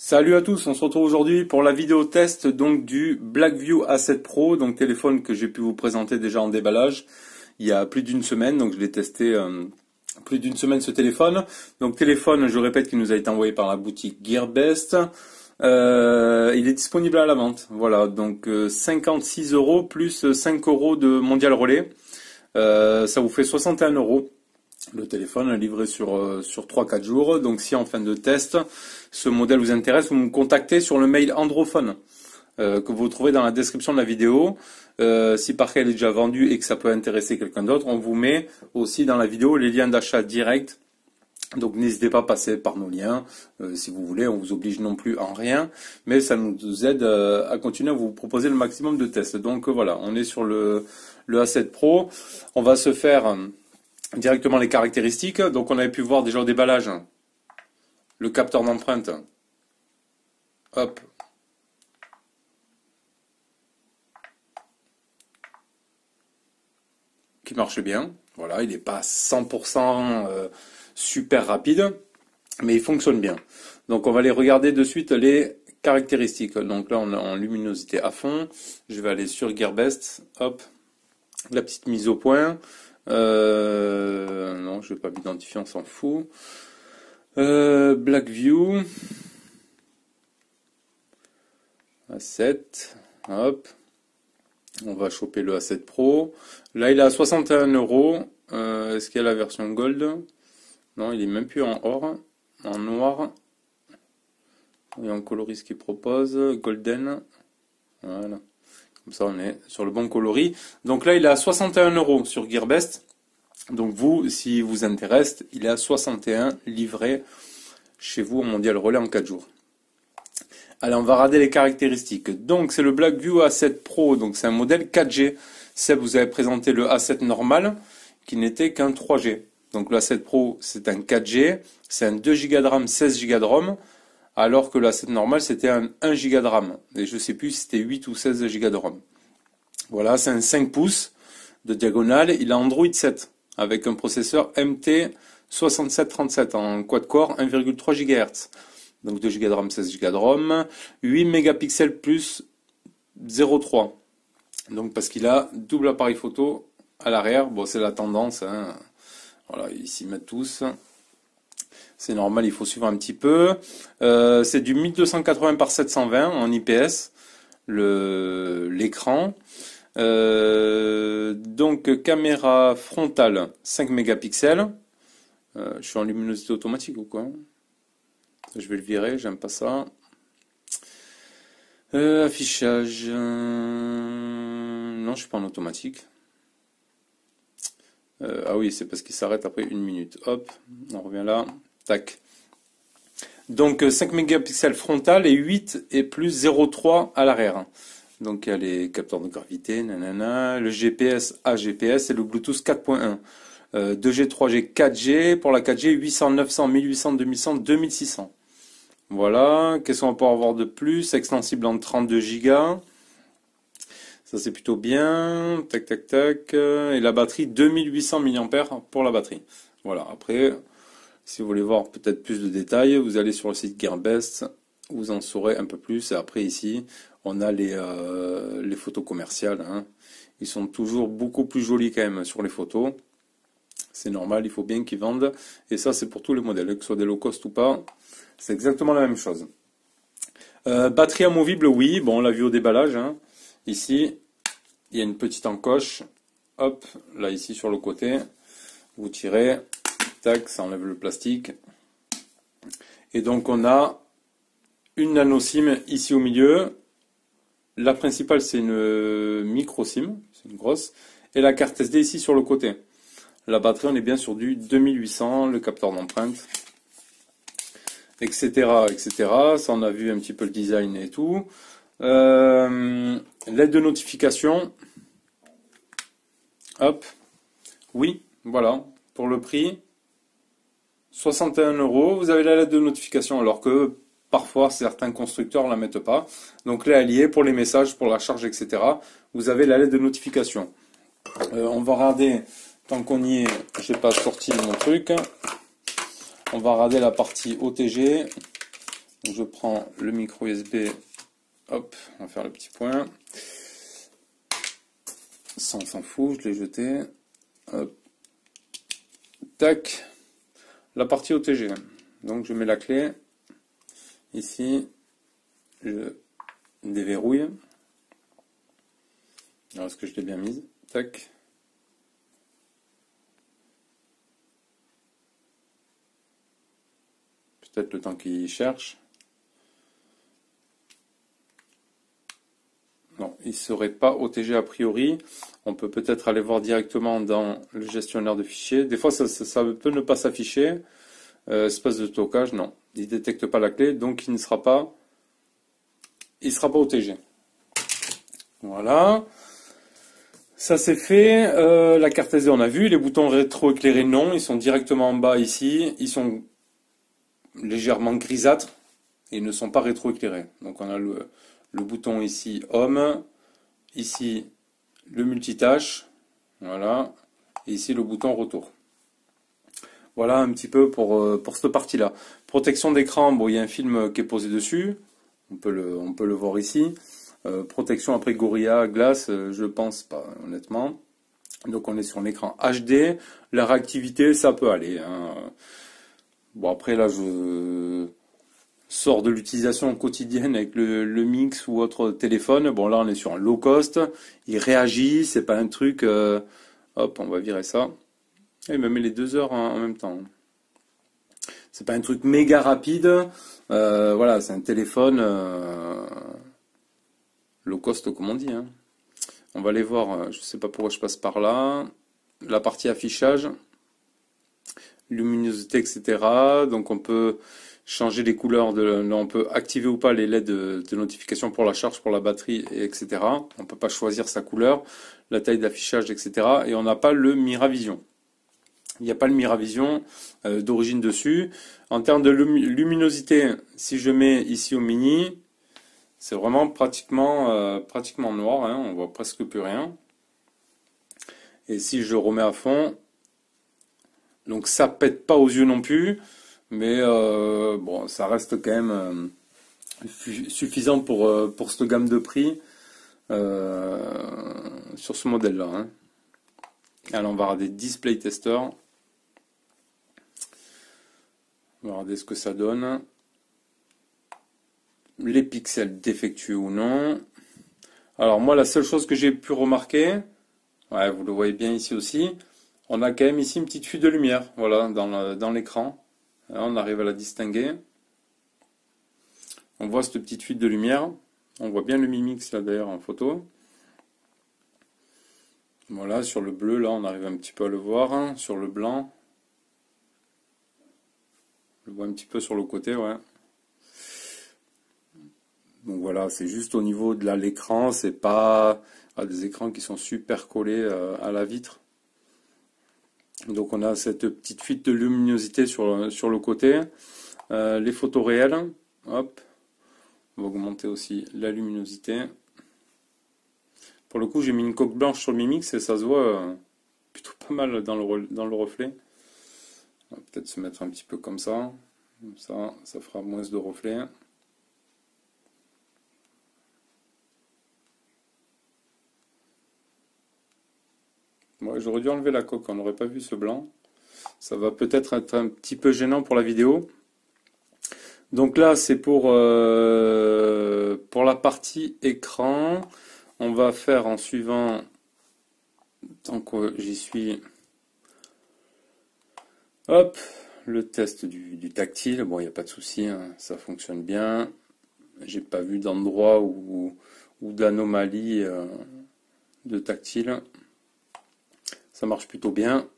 Salut à tous, on se retrouve aujourd'hui pour la vidéo test donc du Blackview A7 Pro, donc téléphone que j'ai pu vous présenter déjà en déballage il y a plus d'une semaine, donc je l'ai testé plus d'une semaine ce téléphone. Donc téléphone, je répète, qui nous a été envoyé par la boutique Gearbest. Il est disponible à la vente, voilà, donc 56 € plus 5 € de Mondial Relais, ça vous fait 61 €. Le téléphone est livré sur 3-4 jours. Donc si en fin de test, ce modèle vous intéresse, vous me contactez sur le mail Androphone que vous trouvez dans la description de la vidéo. Si par cas il est déjà vendu et que ça peut intéresser quelqu'un d'autre, on vous met aussi dans la vidéo les liens d'achat direct. Donc n'hésitez pas à passer par nos liens si vous voulez, on vous oblige non plus en rien, mais ça nous aide à continuer à vous proposer le maximum de tests. Donc voilà, on est sur le A7 Pro. On va se faire directement les caractéristiques. Donc on avait pu voir déjà au déballage le capteur d'empreinte. Hop. Qui marche bien. Voilà, il n'est pas 100% super rapide, mais il fonctionne bien. Donc on va aller regarder de suite les caractéristiques. Donc là on est en luminosité à fond. Je vais aller sur Gearbest. Hop. La petite mise au point. Non, je vais pas m'identifier, on s'en fout. Blackview A7, hop. On va choper le A7 Pro. Là, il est à 61 €. Est-ce qu'il y a la version Gold? Non, il est même plus en or, en noir. Et en coloris ce qu'il propose, Golden. Voilà. Comme ça, on est sur le bon coloris. Donc là, il est à 61 € sur Gearbest. Donc vous, si vous intéresse, il est à 61 livré chez vous au Mondial Relais en 4 jours. Allez, on va regarder les caractéristiques. Donc c'est le Blackview A7 Pro, donc c'est un modèle 4G. Seb vous avez présenté le A7 normal qui n'était qu'un 3G. Donc le A7 Pro c'est un 4G, c'est un 2 Go de RAM, 16 Go de ROM, alors que le A7 normal c'était un 1 Go de RAM. Et je ne sais plus si c'était 8 ou 16 Go de ROM. Voilà, c'est un 5 pouces de diagonale, il a Android 7. Avec un processeur MT6737 en quad-core 1,3 GHz. Donc 2 Go de RAM, 16 Go de ROM, 8 mégapixels plus 0,3. Donc parce qu'il a double appareil photo à l'arrière. Bon, c'est la tendance, hein. Voilà, ils s'y mettent tous. C'est normal, il faut suivre un petit peu. C'est du 1280 par 720 en IPS, l'écran. Donc caméra frontale 5 mégapixels. Je suis en luminosité automatique ou quoi? Je vais le virer, j'aime pas ça. Affichage. Non, je suis pas en automatique. Ah oui, c'est parce qu'il s'arrête après 1 minute. Hop, on revient là. Tac. Donc 5 mégapixels frontal et 8 et plus 0,3 à l'arrière. Donc il y a les capteurs de gravité, nanana, le GPS AGPS et le Bluetooth 4.1. 2G, 3G, 4G. Pour la 4G, 800, 900, 1800, 2100, 2600. Voilà. Qu'est-ce qu'on peut avoir de plus? Extensible en 32 Go. Ça c'est plutôt bien. Tac, tac, tac. Et la batterie, 2800 mAh pour la batterie. Voilà. Après, si vous voulez voir peut-être plus de détails, vous allez sur le site Gearbest. Vous en saurez un peu plus. Et après ici, on a les photos commerciales. Hein. Ils sont toujours beaucoup plus jolis quand même sur les photos. C'est normal, il faut bien qu'ils vendent. Et ça, c'est pour tous les modèles, que ce soit des low cost ou pas. C'est exactement la même chose. Batterie amovible, oui. Bon, on l'a vu au déballage. Hein. Ici, il y a une petite encoche. Hop, là, ici, sur le côté. Vous tirez. Tac, ça enlève le plastique. Et donc, on a une nano SIM ici au milieu. La principale, c'est une micro SIM. C'est une grosse. Et la carte SD ici sur le côté. La batterie, on est bien sur du 2800, le capteur d'empreinte, etc., etc. Ça, on a vu un petit peu le design et tout. L'aide de notification. Hop. Oui, voilà. Pour le prix, 61 €. Vous avez la lettre de notification, alors que parfois, certains constructeurs ne la mettent pas. Donc là, elle y est pour les messages, pour la charge, etc. Vous avez la lettre de notification. On va regarder... Tant qu'on y est, j'ai pas sorti mon truc. On va regarder la partie OTG. Donc, je prends le micro USB, hop, on va faire le petit point. Ça, on s'en fout, je l'ai jeté. Hop. Tac. La partie OTG. Donc, je mets la clé. Ici, je déverrouille. Alors, est-ce que je l'ai bien mise? Tac. Peut-être le temps qu'il cherche. Non, il ne serait pas OTG a priori. On peut peut-être aller voir directement dans le gestionnaire de fichiers. Des fois, ça peut ne pas s'afficher. Espace de stockage, non. Il ne détecte pas la clé, donc il ne sera pas, OTG. Voilà. Ça c'est fait. La carte SD, on a vu. Les boutons rétroéclairés, non. Ils sont directement en bas ici. Ils sont légèrement grisâtres. Et ils ne sont pas rétroéclairés. Donc on a le bouton ici Home, ici le multitâche, voilà, et ici le bouton retour. Voilà un petit peu pour cette partie-là. Protection d'écran, bon, il y a un film qui est posé dessus, on peut le voir ici. Protection après Gorilla Glass, je pense pas, honnêtement. Donc on est sur l'écran HD, la réactivité ça peut aller, hein. Bon après là je sort de l'utilisation quotidienne avec le Mix ou autre téléphone. Bon là on est sur un low cost, il réagit, c'est pas un truc, hop on va virer ça. Et il me met les 2 heures en même temps. C'est pas un truc méga rapide, voilà c'est un téléphone low cost comme on dit, hein. On va aller voir, je sais pas pourquoi je passe par là, la partie affichage, luminosité etc. Donc on peut changer les couleurs, on peut activer ou pas les LED de notification pour la charge, pour la batterie, etc. On ne peut pas choisir sa couleur, la taille d'affichage, etc. Et on n'a pas le Miravision. Il n'y a pas le Miravision d'origine dessus. En termes de luminosité, si je mets ici au mini, c'est vraiment pratiquement noir, hein, on voit presque plus rien. Et si je remets à fond, donc ça pète pas aux yeux non plus. Mais bon, ça reste quand même suffisant pour cette gamme de prix sur ce modèle-là, hein. Alors on va regarder Display Tester. On va regarder ce que ça donne. Les pixels défectueux ou non. Alors moi la seule chose que j'ai pu remarquer, ouais, vous le voyez bien ici aussi, on a quand même ici une petite fuite de lumière, voilà, dans l'écran. On arrive à la distinguer. On voit cette petite fuite de lumière. On voit bien le Mi Mix là d'ailleurs en photo. Voilà, sur le bleu là on arrive un petit peu à le voir, hein. Sur le blanc, je le vois un petit peu sur le côté, ouais. Donc voilà, c'est juste au niveau de l'écran, c'est pas des écrans qui sont super collés à la vitre. Donc on a cette petite fuite de luminosité sur le côté. Les photos réelles, hop, on va augmenter aussi la luminosité. Pour le coup, j'ai mis une coque blanche sur le Mi Mix et ça se voit plutôt pas mal dans le reflet. On va peut-être se mettre un petit peu comme ça. Ça fera moins de reflets. Bon, j'aurais dû enlever la coque, on n'aurait pas vu ce blanc. Ça va peut-être être un petit peu gênant pour la vidéo. Donc là, c'est pour la partie écran. On va faire en suivant, tant que j'y suis, hop, le test du tactile. Bon, il n'y a pas de souci, hein, ça fonctionne bien. J'ai pas vu d'endroit ou d'anomalie de tactile. Ça marche plutôt bien.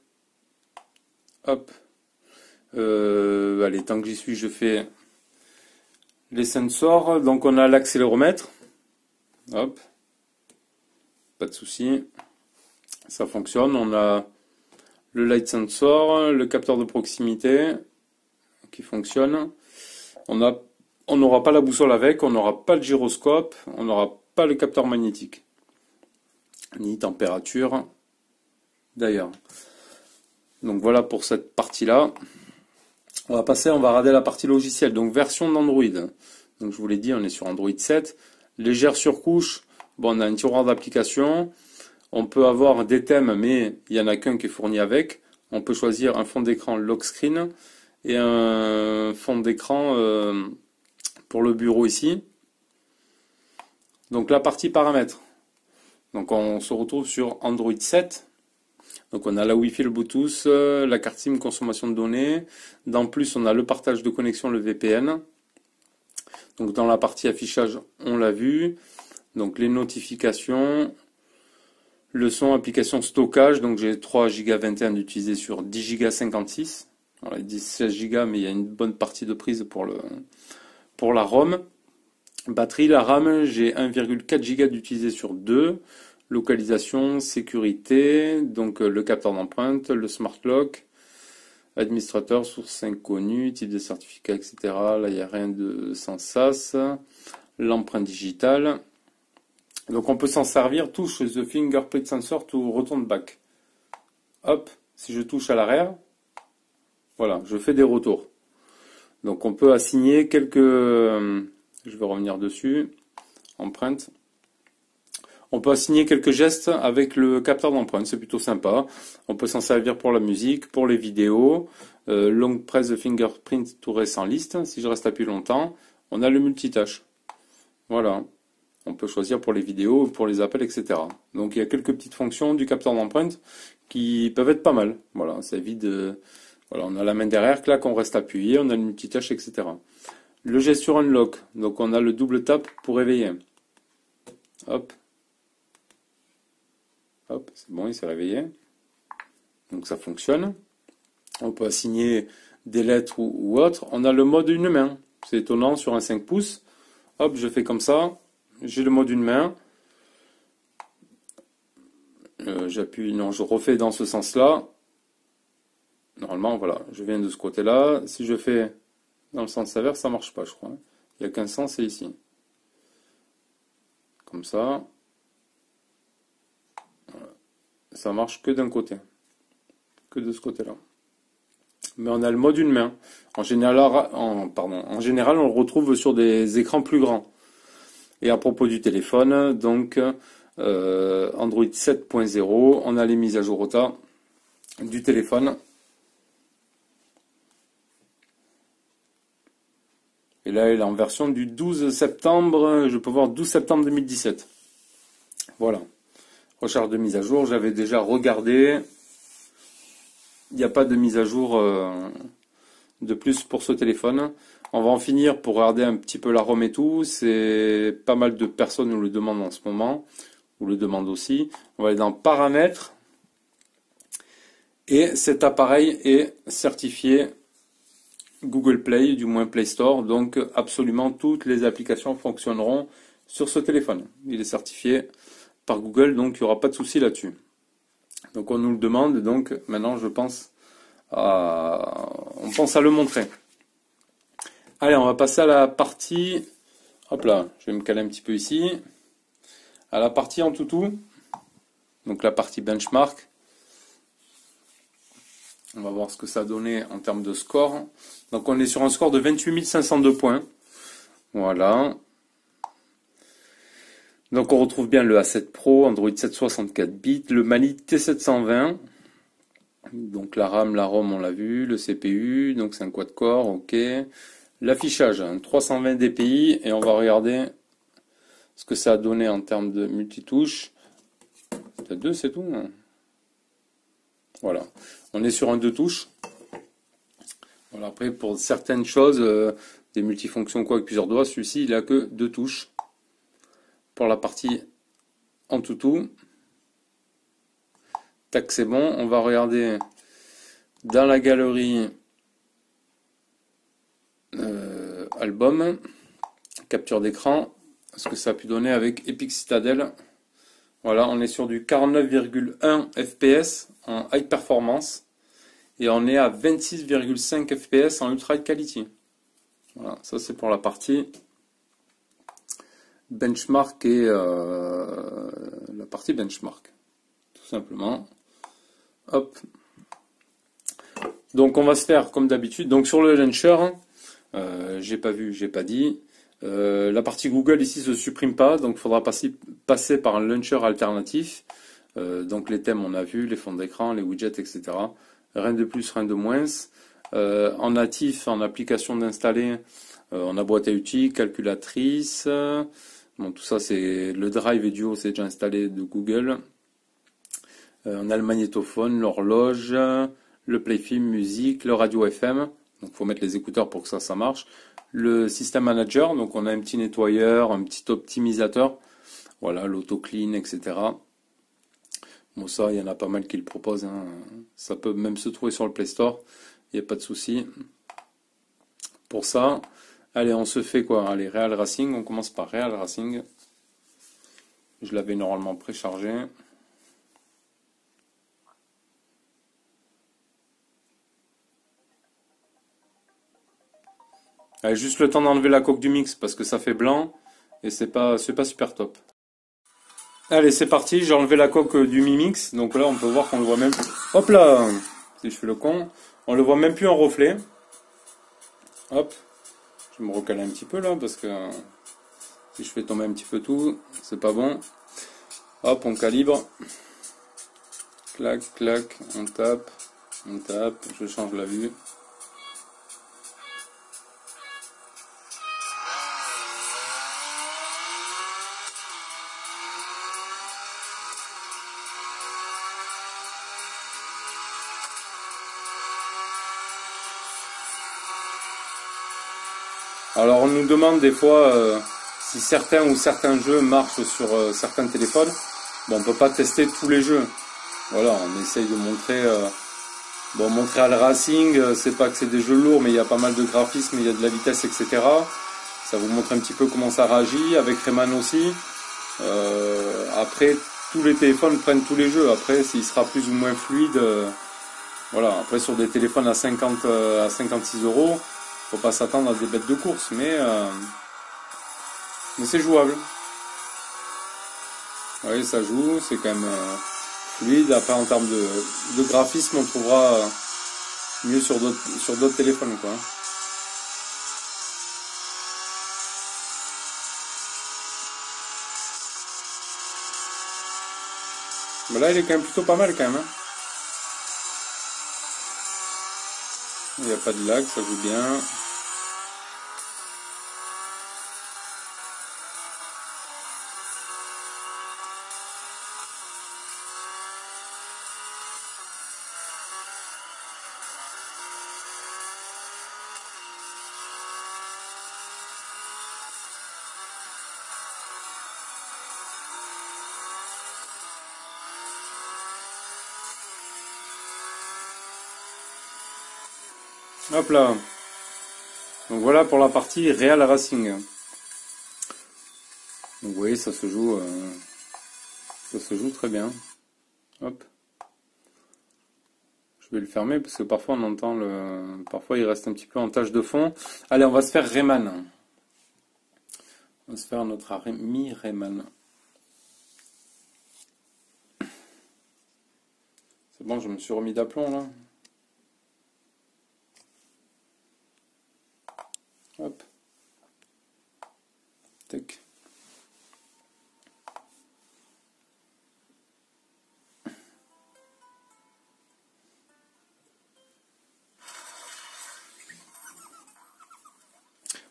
Hop. Allez, tant que j'y suis, je fais les sensors. Donc on a l'accéléromètre. Hop. Pas de souci. Ça fonctionne. On a le light sensor, le capteur de proximité qui fonctionne. On n'aura pas la boussole avec, on n'aura pas le gyroscope, on n'aura pas le capteur magnétique. Ni température. D'ailleurs. Donc voilà pour cette partie-là. On va regarder la partie logicielle. Donc version d'Android. Donc je vous l'ai dit, on est sur Android 7. Légère surcouche. Bon, on a un tiroir d'applications. On peut avoir des thèmes, mais il n'y en a qu'un qui est fourni avec. On peut choisir un fond d'écran lock screen et un fond d'écran pour le bureau ici. Donc la partie paramètres. Donc on se retrouve sur Android 7. Donc on a la Wi-Fi, le Bluetooth, la carte SIM, consommation de données. Dans plus, on a le partage de connexion, le VPN. Donc dans la partie affichage, on l'a vu. Donc les notifications, le son, application stockage. Donc j'ai 3 Go 21 d'utiliser sur 10 Go 56. Alors ils disent 16 Go, mais il y a une bonne partie de prise pour la ROM. Batterie, la RAM, j'ai 1,4 Go d'utiliser sur 2. Localisation, sécurité, donc le capteur d'empreinte, le smart lock, administrateur, source inconnue, type de certificat, etc. Là, il n'y a rien de sans sas. L'empreinte digitale. Donc on peut s'en servir, touche the fingerprint sensor to return back. Hop, si je touche à l'arrière, voilà, je fais des retours. Donc on peut assigner quelques... je vais revenir dessus. Empreinte. On peut assigner quelques gestes avec le capteur d'empreinte, c'est plutôt sympa. On peut s'en servir pour la musique, pour les vidéos. Long press the fingerprint to rest en liste. Si je reste appuyé longtemps, on a le multitâche. Voilà. On peut choisir pour les vidéos, pour les appels, etc. Donc il y a quelques petites fonctions du capteur d'empreinte qui peuvent être pas mal. Voilà, ça évite de... Voilà, on a la main derrière, clac, on reste appuyé, on a le multitâche, etc. Le gesture unlock, donc on a le double tap pour réveiller. Hop. Hop, c'est bon, il s'est réveillé. Donc ça fonctionne. On peut assigner des lettres ou autre. On a le mode une main. C'est étonnant sur un 5 pouces. Hop, je fais comme ça. J'ai le mode une main. J'appuie, non, je refais dans ce sens-là. Normalement, voilà, je viens de ce côté-là. Si je fais dans le sens inverse, ça marche pas, je crois. Il n'y a qu'un sens, c'est ici. Comme ça. Voilà. Ça marche que d'un côté. Que de ce côté-là. Mais on a le mode une main. En général, en général, on le retrouve sur des écrans plus grands. Et à propos du téléphone, donc Android 7.0, on a les mises à jour OTA du téléphone. Et là, elle est en version du 12 septembre, je peux voir 12 septembre 2017. Voilà. Recherche de mise à jour, j'avais déjà regardé. Il n'y a pas de mise à jour de plus pour ce téléphone. On va en finir pour regarder un petit peu la ROM et tout. C'est pas mal de personnes nous le demandent en ce moment. Ou le demandent aussi. On va aller dans paramètres. Et cet appareil est certifié Google Play, du moins Play Store. Donc absolument toutes les applications fonctionneront sur ce téléphone. Il est certifié par Google, donc il n'y aura pas de souci là-dessus. Donc on nous le demande, donc maintenant on pense à le montrer. Allez, on va passer à la partie, hop là, je vais me caler un petit peu ici, à la partie en tout, donc la partie benchmark. On va voir ce que ça a donné en termes de score. Donc on est sur un score de 28 502 points. Voilà. Donc on retrouve bien le A7 Pro, Android 7 64 bits, le Mali T720. Donc la RAM, la ROM, on l'a vu, le CPU, donc c'est un quad-core, ok. L'affichage, 320 dpi, et on va regarder ce que ça a donné en termes de multitouche. Peut-être 2, c'est tout. Hein. Voilà. On est sur un 2 touches. Voilà, après, pour certaines choses, des multifonctions quoi avec plusieurs doigts, celui-ci, il a que 2 touches. Pour la partie en tout. Tac, c'est bon. On va regarder dans la galerie album, capture d'écran, ce que ça a pu donner avec Epic Citadel. Voilà, on est sur du 49,1 fps en high performance et on est à 26,5 fps en ultra high quality. Voilà, ça c'est pour la partie benchmark et la partie benchmark, tout simplement. Hop. Donc on va se faire comme d'habitude. Donc sur le launcher, j'ai pas vu, j'ai pas dit. La partie Google ici se supprime pas, donc il faudra passer par un launcher alternatif. Donc les thèmes on a vu, les fonds d'écran, les widgets, etc. Rien de plus, rien de moins. En natif, en application d'installer, on a boîte à outils, calculatrice. Bon, tout ça c'est le Drive et Duo, c'est déjà installé de Google. On a le magnétophone, l'horloge, le playfilm, musique, le radio FM. Donc, faut mettre les écouteurs pour que ça marche. Le système manager, donc on a un petit nettoyeur, un petit optimisateur. Voilà, l'auto-clean, etc. Bon, ça, il y en a pas mal qui le proposent, hein. Ça peut même se trouver sur le Play Store. Il n'y a pas de souci. Pour ça, allez, on se fait quoi? Allez, Real Racing. On commence par Real Racing. Je l'avais normalement préchargé. Allez, juste le temps d'enlever la coque du mix parce que ça fait blanc et c'est pas super top. Allez, c'est parti, j'ai enlevé la coque du Mi Mix, donc là on peut voir qu'on le voit même plus. Hop là, si je fais le con, on le voit même plus en reflet. Hop, je vais me recaler un petit peu là parce que si je fais tomber un petit peu tout, c'est pas bon. Hop, on calibre. Clac, clac, on tape, je change la vue. Alors on nous demande des fois si certains ou certains jeux marchent sur certains téléphones. Bon, on peut pas tester tous les jeux. Voilà, on essaye de montrer. Bon, montrer à le Racing, c'est pas que c'est des jeux lourds, mais il y a pas mal de graphismes, il y a de la vitesse, etc. Ça vous montre un petit peu comment ça réagit. Avec Rayman aussi. Après, tous les téléphones prennent tous les jeux. Après, s'il sera plus ou moins fluide. Voilà. Après, sur des téléphones à 50, à 56 euros. Faut pas s'attendre à des bêtes de course, mais c'est jouable. Oui, ça joue, c'est quand même fluide. Après, en termes de graphisme, on trouvera mieux sur d'autres téléphones, quoi. Mais là, il est quand même plutôt pas mal, quand même, hein. Il n'y a pas de lag, ça joue bien. Hop là. Donc voilà pour la partie Real Racing. Donc vous voyez, ça se joue très bien. Hop. Je vais le fermer parce que parfois on entend parfois il reste un petit peu en tâche de fond. Allez, on va se faire Rayman. On va se faire notre ami Rayman. C'est bon, je me suis remis d'aplomb là. Hop. Tac.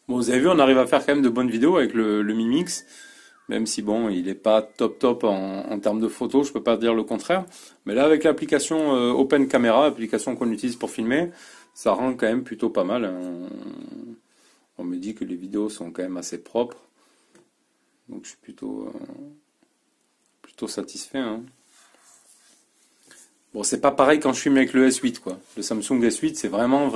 Bon, vous avez vu, on arrive à faire quand même de bonnes vidéos avec le Mi Mix. Même si bon, il n'est pas top en termes de photos, je peux pas dire le contraire. Mais là, avec l'application Open Camera, application qu'on utilise pour filmer, ça rend quand même plutôt pas mal. On me dit que les vidéos sont quand même assez propres. Donc je suis plutôt satisfait, hein. Bon, c'est pas pareil quand je filme avec le S8, quoi. Le Samsung S8, c'est vraiment.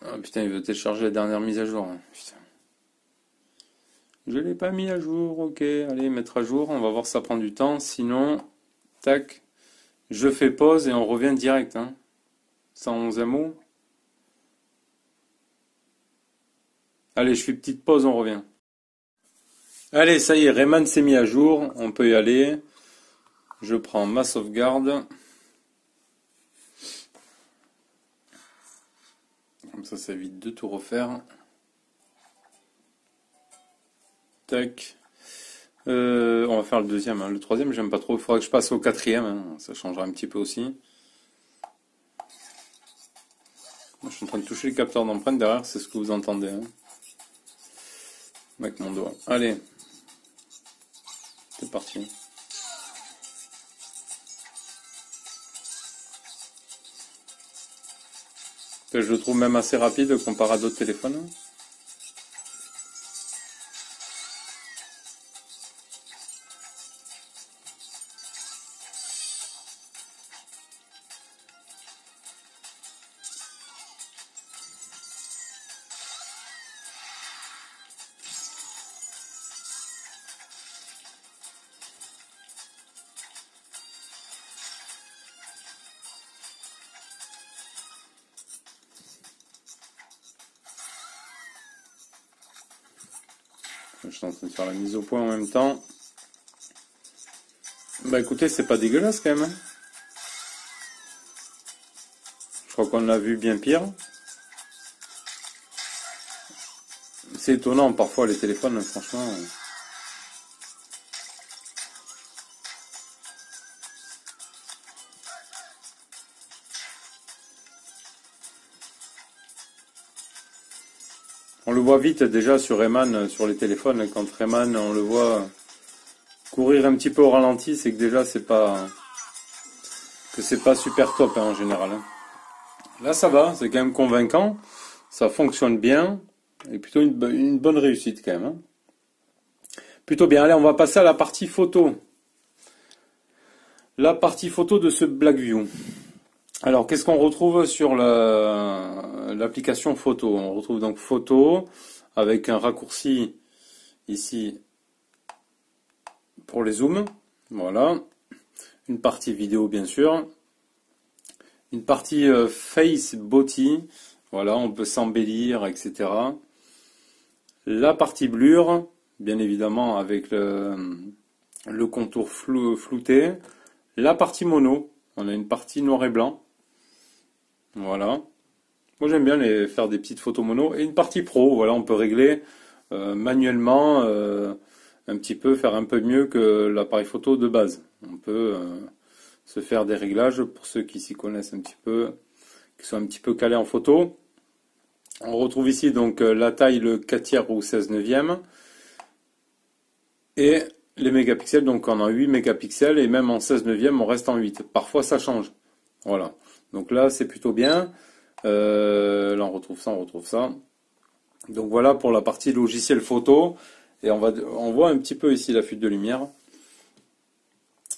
Ah putain, il veut télécharger la dernière mise à jour, hein. Putain. Je l'ai pas mis à jour, ok. Allez, mettre à jour, on va voir si ça prend du temps. Sinon, tac, je fais pause et on revient direct, hein. 111 MO. Allez, je fais petite pause, on revient. Allez, ça y est, Rayman s'est mis à jour, on peut y aller. Je prends ma sauvegarde. Comme ça évite de tout refaire. Tac. On va faire le deuxième. Hein. Le troisième, j'aime pas trop. Il faudra que je passe au quatrième. Hein. Ça changera un petit peu aussi. Moi, je suis en train de toucher le capteur d'empreinte derrière. C'est ce que vous entendez. Hein. Avec mon doigt. Allez. C'est parti. Je le trouve même assez rapide comparé à d'autres téléphones. Je suis en train de faire la mise au point en même temps. Bah écoutez, c'est pas dégueulasse quand même. Hein. Je crois qu'on l'a vu bien pire. C'est étonnant parfois les téléphones, franchement. On le voit vite déjà sur Rayman, sur les téléphones. Quand Rayman, on le voit courir un petit peu au ralenti, c'est que déjà c'est pas super top hein, en général. Hein. Là ça va, c'est quand même convaincant, ça fonctionne bien, et plutôt une bonne réussite quand même. Hein. Plutôt bien. Allez, on va passer à la partie photo. La partie photo de ce Blackview. Alors, qu'est-ce qu'on retrouve sur l'application photo? On retrouve donc photo avec un raccourci ici pour les zooms. Voilà. Une partie vidéo, bien sûr. Une partie face body. Voilà, on peut s'embellir, etc. La partie blur, bien évidemment, avec le contour flouté. La partie mono. On a une partie noir et blanc. Voilà. Moi j'aime bien faire des petites photos mono. Et une partie pro, voilà, on peut régler manuellement un petit peu, faire un peu mieux que l'appareil photo de base. On peut se faire des réglages pour ceux qui s'y connaissent un petit peu, qui sont un petit peu calés en photo. On retrouve ici donc la taille, le 4/3 ou 16/9. Et les mégapixels, donc on a 8 mégapixels et même en 16/9 on reste en 8. Parfois ça change. Voilà. Donc là, c'est plutôt bien. Là, on retrouve ça. Donc voilà pour la partie logiciel photo. Et on voit un petit peu ici la fuite de lumière.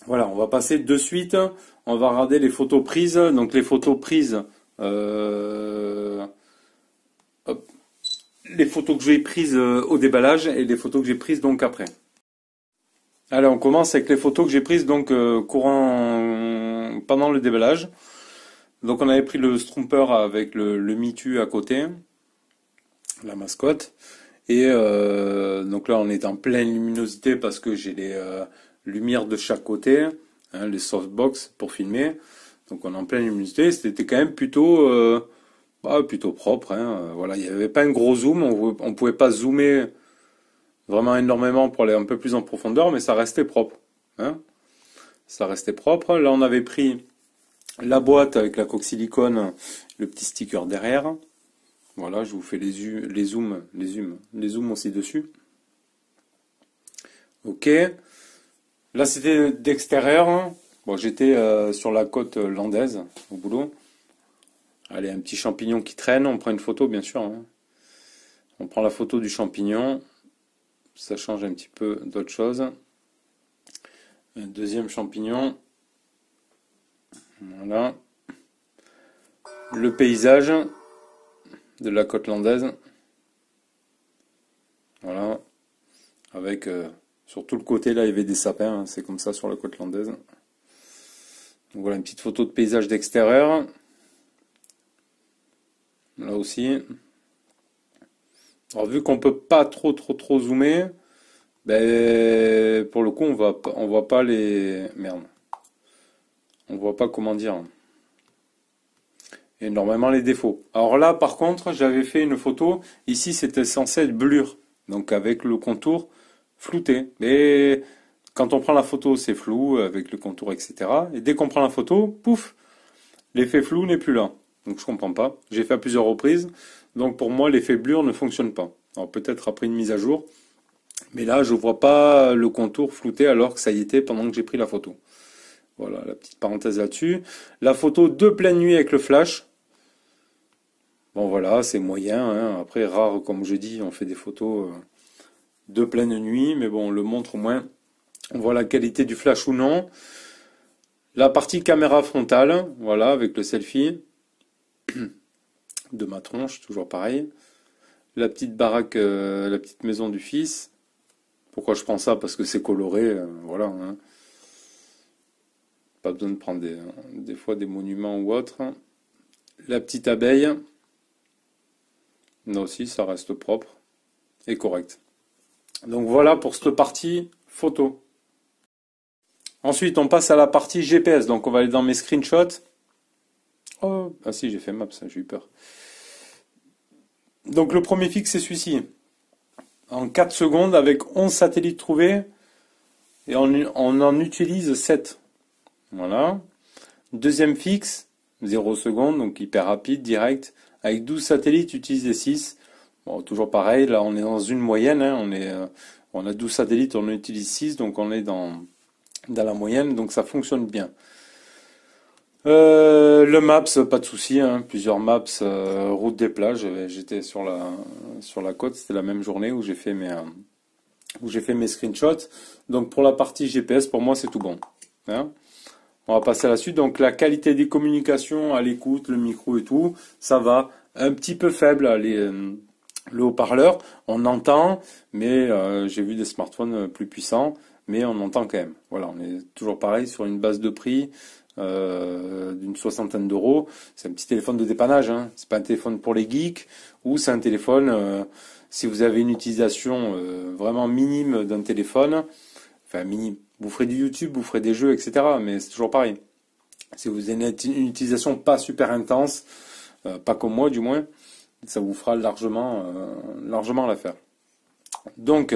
Voilà, on va passer de suite. On va regarder les photos prises. Donc les photos prises. Hop. Les photos que j'ai prises au déballage et les photos que j'ai prises donc après. Allez, on commence avec les photos que j'ai prises donc pendant le déballage. Donc on avait pris le Strumper avec le Mitu à côté, la mascotte. Et donc là on est en pleine luminosité parce que j'ai les lumières de chaque côté, hein, les softbox pour filmer. Donc on est en pleine luminosité. C'était quand même plutôt propre. Hein. Voilà, il n'y avait pas un gros zoom, on pouvait pas zoomer vraiment énormément pour aller un peu plus en profondeur, mais ça restait propre. Hein. Ça restait propre. Là on avait pris la boîte avec la coque silicone, le petit sticker derrière. Voilà, je vous fais les zooms aussi dessus. Ok. Là, c'était d'extérieur. Bon, j'étais sur la côte landaise, au boulot. Allez, un petit champignon qui traîne. On prend une photo, bien sûr. Hein. On prend la photo du champignon. Ça change un petit peu d'autre chose. Un deuxième champignon. Voilà. Le paysage de la côte landaise. Voilà. Avec sur tout le côté là il y avait des sapins, hein. C'est comme ça sur la côte landaise. Donc voilà une petite photo de paysage d'extérieur. Là aussi. Alors vu qu'on peut pas trop zoomer, ben pour le coup on voit pas les. Merde. On voit pas comment dire. et énormément les défauts. Alors là, par contre, j'avais fait une photo. Ici, c'était censé être blur, donc avec le contour flouté. Mais quand on prend la photo, c'est flou avec le contour, etc. Et dès qu'on prend la photo, pouf, l'effet flou n'est plus là. Donc je comprends pas. J'ai fait à plusieurs reprises. Donc pour moi, l'effet blur ne fonctionne pas. Alors peut-être après une mise à jour. Mais là, je vois pas le contour flouté alors que ça y était pendant que j'ai pris la photo. Voilà, la petite parenthèse là-dessus. La photo de pleine nuit avec le flash. Bon voilà, c'est moyen, hein. Après, rare, comme je dis, on fait des photos de pleine nuit. Mais bon, on le montre au moins. On voit la qualité du flash ou non. La partie caméra frontale, voilà, avec le selfie de ma tronche, toujours pareil. La petite baraque, la petite maison du fils. Pourquoi je prends ça? Parce que c'est coloré, voilà, hein. Pas besoin de prendre des fois des monuments ou autres. La petite abeille. Là aussi, ça reste propre et correct. Donc voilà pour cette partie photo. Ensuite, on passe à la partie GPS. Donc on va aller dans mes screenshots. Oh, ah si, j'ai fait Maps, j'ai eu peur. Donc le premier fixe, c'est celui-ci. En 4 secondes, avec 11 satellites trouvés, et on en utilise 7. Voilà. Deuxième fixe, 0 secondes, donc hyper rapide, direct. Avec 12 satellites, utilisé 6. Bon, toujours pareil, là on est dans une moyenne, hein, on a 12 satellites, on en utilise 6, donc on est dans la moyenne, donc ça fonctionne bien. Le Maps, pas de souci, hein, plusieurs maps, route des plages, j'étais sur la côte, c'était la même journée où j'ai fait mes screenshots. Donc pour la partie GPS, pour moi c'est tout bon, hein. On va passer à la suite. Donc la qualité des communications à l'écoute, le micro et tout, ça va. Un petit peu faible, le haut-parleur, on entend, mais j'ai vu des smartphones plus puissants, mais on entend quand même. Voilà, on est toujours pareil sur une base de prix d'une soixantaine d'euros. C'est un petit téléphone de dépannage, hein. C'est pas un téléphone pour les geeks, ou c'est un téléphone, si vous avez une utilisation vraiment minime d'un téléphone, enfin minime, vous ferez du YouTube, vous ferez des jeux, etc. Mais c'est toujours pareil. Si vous avez une utilisation pas super intense, pas comme moi du moins, ça vous fera largement l'affaire. Donc,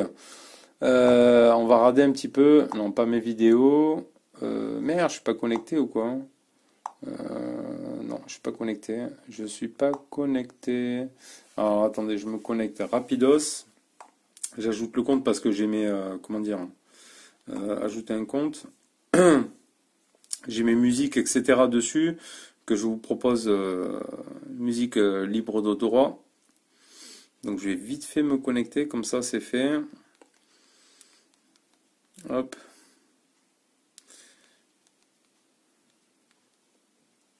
on va rader un petit peu. Non, pas mes vidéos. Merde, je suis pas connecté ou quoi? Non, je suis pas connecté. Je suis pas connecté. Alors, attendez, je me connecte rapidos. J'ajoute le compte parce que j'ai mes... comment dire? Ajouter un compte. J'ai mes musiques, etc. dessus, que je vous propose, musique libre de droit. Donc je vais vite fait me connecter, comme ça c'est fait. Hop.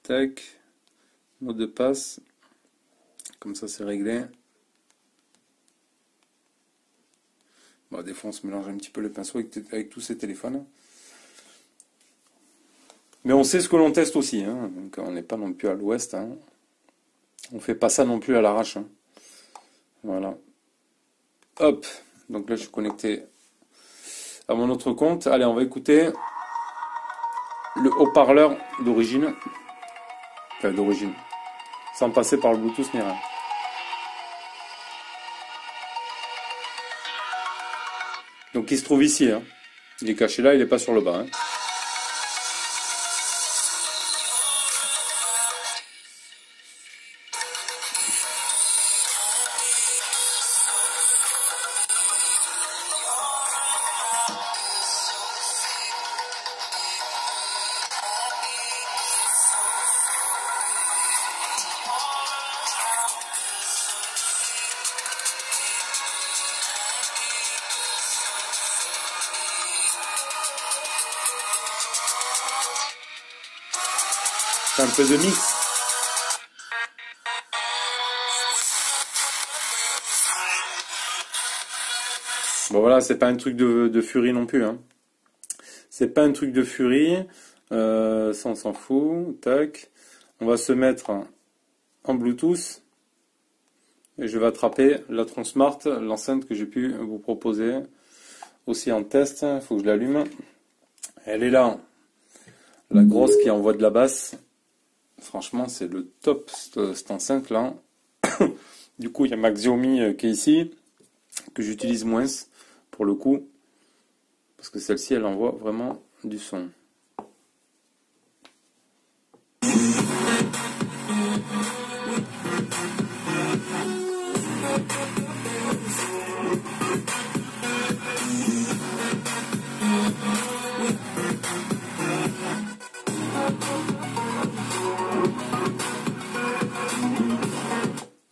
Tac. Mot de passe. Comme ça c'est réglé. Bon, des fois on se mélange un petit peu les pinceaux avec tous ces téléphones. Mais on sait ce que l'on teste aussi, hein. Donc on n'est pas non plus à l'ouest, hein. On fait pas ça non plus à l'arrache, hein. Voilà. Hop. Donc là je suis connecté à mon autre compte. Allez, on va écouter le haut-parleur d'origine. Enfin d'origine. Sans passer par le Bluetooth ni rien. Donc il se trouve ici, hein. Il est caché là, il n'est pas sur le bas, hein. C'est un peu de mix. Bon voilà, c'est pas un truc de furie non plus, hein. C'est pas un truc de furie. Ça on s'en fout. Tac. On va se mettre en Bluetooth. Et je vais attraper la Tronsmart, l'enceinte que j'ai pu vous proposer. Aussi en test. Il faut que je l'allume. Elle est là. La grosse qui envoie de la basse. Franchement, c'est le top, cette enceinte là. Du coup, il y a ma Xiaomi qui est ici, que j'utilise moins pour le coup, parce que celle-ci, elle envoie vraiment du son.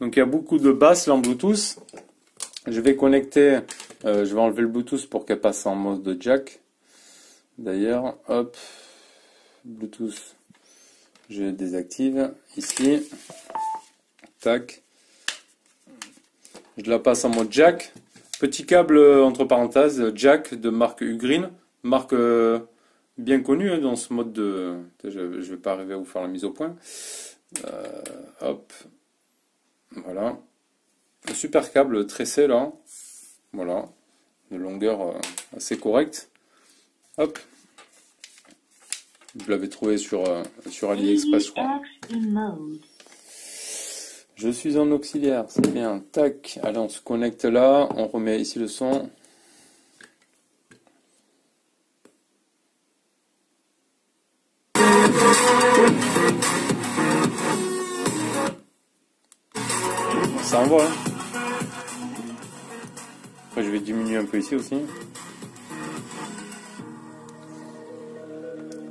Donc il y a beaucoup de basses là en Bluetooth. Je vais connecter, je vais enlever le Bluetooth pour qu'elle passe en mode de jack. D'ailleurs, hop, Bluetooth, je désactive ici. Tac. Je la passe en mode jack. Petit câble entre parenthèses, jack de marque Ugreen, marque bien connue dans ce mode de. Je vais pas arriver à vous faire la mise au point. Hop. Voilà. Un super câble tressé là. Voilà. De longueur assez correcte. Hop. Je l'avais trouvé sur AliExpress, je crois. Je suis en auxiliaire, c'est bien. Tac. Allez, on se connecte là. On remet ici le son. Ça envoie, hein. Après, je vais diminuer un peu ici aussi.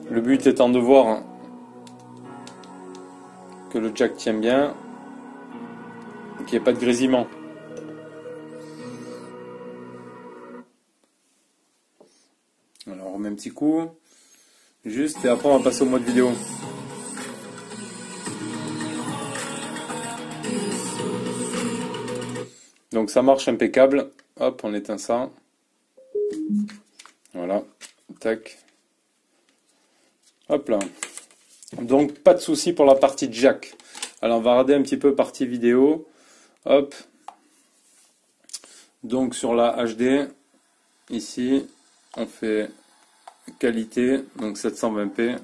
Le but étant de voir que le jack tient bien, qu'il n'y ait pas de grésillement. Alors, on remet un petit coup. Juste, et après, on va passer au mode vidéo. Donc ça marche impeccable. Hop, on éteint ça. Voilà. Tac. Hop là. Donc pas de souci pour la partie jack. Alors on va regarder un petit peu partie vidéo. Hop. Donc sur la HD, ici, on fait qualité, donc 720p.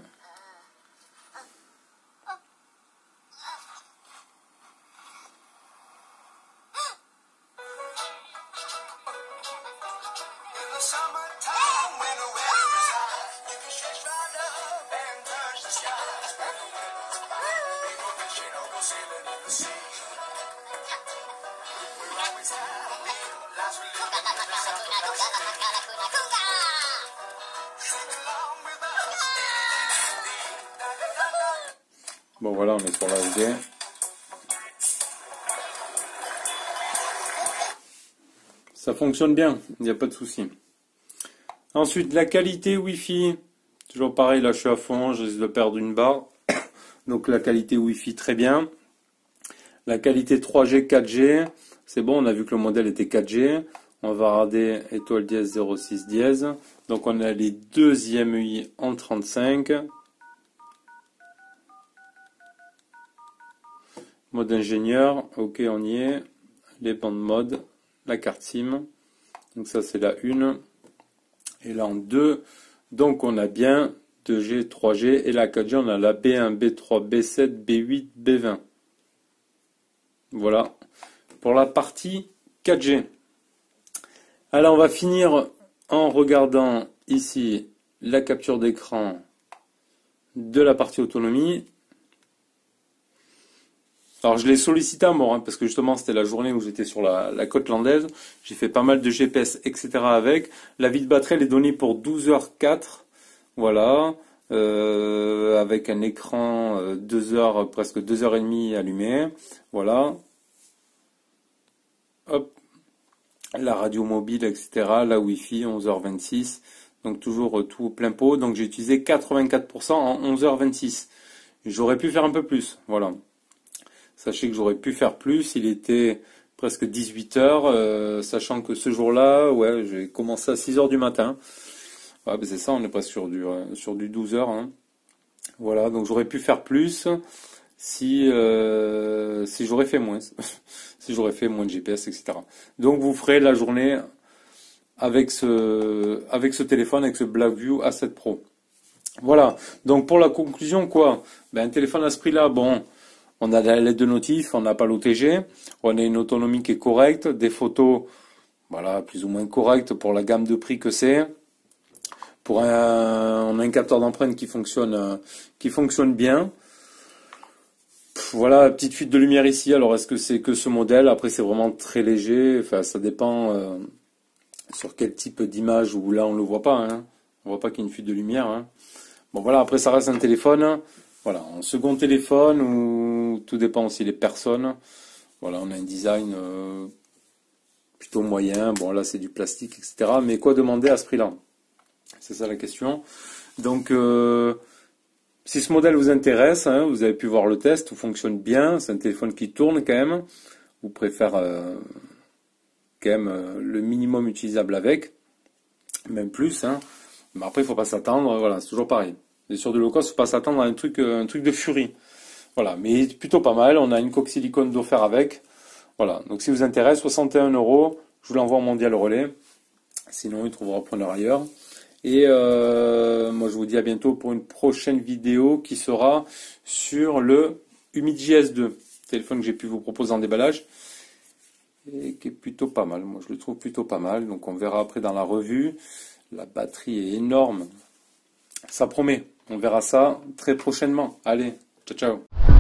Bon voilà, on est sur la HD. Ça fonctionne bien, il n'y a pas de souci. Ensuite, la qualité Wi-Fi. Toujours pareil, là je suis à fond, je risque de perdre une barre. Donc la qualité Wi-Fi très bien. La qualité 3G, 4G, c'est bon, on a vu que le modèle était 4G. On va regarder étoile dièse 06 dièse. Donc on a les deux IMEI en 35. Mode ingénieur, ok on y est. Les bandes mode, la carte SIM. Donc ça c'est la 1. Et là en 2, donc on a bien 2G, 3G. Et la 4G on a la B1, B3, B7, B8, B20. Voilà pour la partie 4G. Alors on va finir en regardant ici la capture d'écran de la partie autonomie. Alors je l'ai sollicité à mort, hein, parce que justement c'était la journée où j'étais sur la côte landaise. J'ai fait pas mal de GPS, etc. avec. La vie de batterie elle est donnée pour 12h04. Voilà. Avec un écran 2 heures, presque 2h30 allumé. Voilà. Hop. La radio mobile, etc. La Wi-Fi, 11h26. Donc toujours tout plein pot. Donc j'ai utilisé 84% en 11h26. J'aurais pu faire un peu plus. Voilà. Sachez que j'aurais pu faire plus, il était presque 18h, sachant que ce jour-là, ouais, j'ai commencé à 6h du matin. Ouais, ben c'est ça, on est presque sur du 12h. Hein. Voilà, donc j'aurais pu faire plus si j'aurais fait moins. Si j'aurais fait moins de GPS, etc. Donc vous ferez la journée avec ce téléphone, avec ce Blackview A7 Pro. Voilà. Donc pour la conclusion, quoi? Ben, un téléphone à ce prix-là, bon, on a la LED de notif, on n'a pas l'OTG, on a une autonomie qui est correcte, des photos, voilà, plus ou moins correctes pour la gamme de prix que c'est. On a un capteur d'empreinte qui fonctionne bien. Voilà, petite fuite de lumière ici. Alors est-ce que c'est que ce modèle? Après c'est vraiment très léger. Enfin ça dépend sur quel type d'image où là on le voit pas. Hein. On voit pas qu'il y a une fuite de lumière. Hein. Bon voilà, après ça reste un téléphone. Voilà, un second téléphone ou tout dépend aussi des personnes. Voilà, on a un design plutôt moyen. Bon là c'est du plastique, etc. Mais quoi demander à ce prix-là? C'est ça la question. Donc si ce modèle vous intéresse, hein, vous avez pu voir le test, tout fonctionne bien, c'est un téléphone qui tourne quand même. Vous préférez quand même le minimum utilisable avec, même plus. Hein. Mais après, il ne faut pas s'attendre, voilà, c'est toujours pareil. Et sur du low cost, il ne faut pas s'attendre à un truc de furie. Voilà, mais plutôt pas mal. On a une coque silicone d'offert avec. Voilà, donc si vous intéresse, 61 euros, je vous l'envoie en mondial relais. Sinon, il trouvera preneur ailleurs. Et moi, je vous dis à bientôt pour une prochaine vidéo qui sera sur le Humidigi S2, téléphone que j'ai pu vous proposer en déballage et qui est plutôt pas mal. Moi, je le trouve plutôt pas mal. Donc, on verra après dans la revue. La batterie est énorme. Ça promet. On verra ça très prochainement. Allez, ciao, ciao.